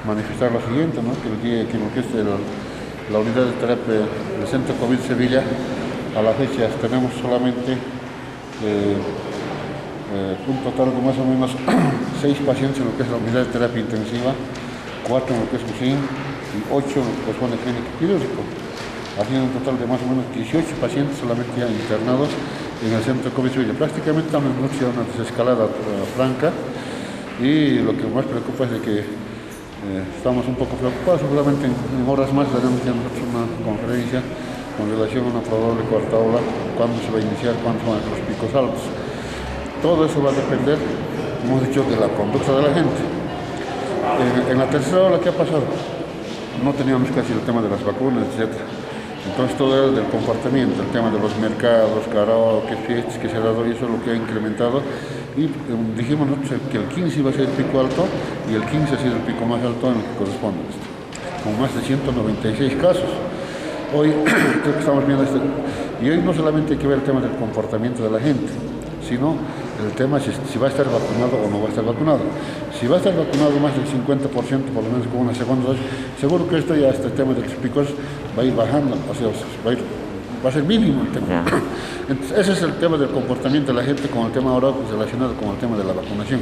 manifestar lo siguiente, ¿no? Que el día que lo que es la unidad de terapia del Centro COVID Sevilla, a la fecha tenemos solamente un total de más o menos 6 pacientes en lo que es la unidad de terapia intensiva, 4 en lo que es UCIN y 8 en lo que corresponde a clínico quirúrgico, haciendo un total de más o menos 18 pacientes solamente ya internados en el centro COVID Sevilla. Prácticamente estamos en una desescalada franca, y lo que más preocupa es de que estamos un poco preocupados. Seguramente en horas más daremos ya nosotros una conferencia con relación a una probable cuarta ola, cuándo se va a iniciar, cuándo van a ser los picos altos. Todo eso va a depender, hemos dicho, de la conducta de la gente. En la tercera ola, ¿qué ha pasado? No teníamos casi el tema de las vacunas, etc. Entonces todo era del comportamiento, el tema de los mercados, karaoke, fiestas que se ha dado, y eso es lo que ha incrementado. Y dijimos nosotros que el 15 iba a ser el pico alto, y el 15 ha sido el pico más alto en lo que corresponde a esto, con más de 196 casos. Hoy creo que estamos viendo esto, y hoy no solamente hay que ver el tema del comportamiento de la gente, sino el tema es si va a estar vacunado o no va a estar vacunado. Si va a estar vacunado más del 50%, por lo menos con una segunda dosis, seguro que esto ya, este tema de los picos, va a ir bajando, o sea, va a ser mínimo el tema. Entonces, ese es el tema del comportamiento de la gente con el tema ahora relacionado con el tema de la vacunación.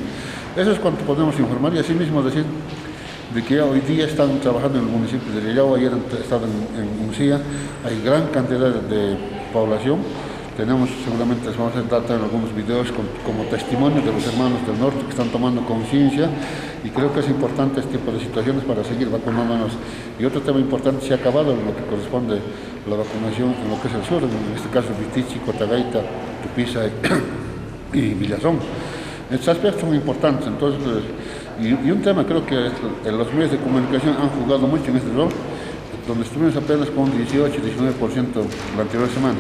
Eso es cuanto podemos informar, y asimismo decir de que hoy día están trabajando en el municipio de Llao, ayer han estado en Uncía, hay gran cantidad de población. Tenemos, seguramente les vamos a tratar en algunos videos como testimonio de los hermanos del norte que están tomando conciencia, y creo que es importante este tipo de situaciones para seguir vacunándonos. Y otro tema importante, se ha acabado en lo que corresponde a la vacunación en lo que es el sur, en este caso Vitichi, Cotagaita, Tupiza y Villazón. Estos aspectos son importantes. Entonces, y un tema, creo que los medios de comunicación han jugado mucho en este rol, donde estuvimos apenas con un 18-19% la anterior semana.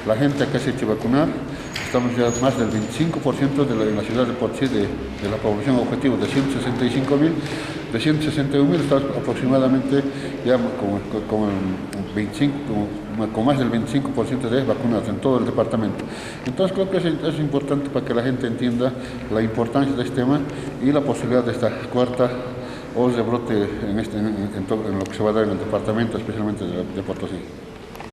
La gente acá se ha hecho vacunar, estamos ya más del 25% en la ciudad de Potosí de la población objetivo de 165.000, de 161.000 estamos aproximadamente ya con más del 25% de vacunados en todo el departamento. Entonces creo que es importante para que la gente entienda la importancia de este tema y la posibilidad de esta cuarta ola de brote en lo que se va a dar en el departamento, especialmente de Potosí.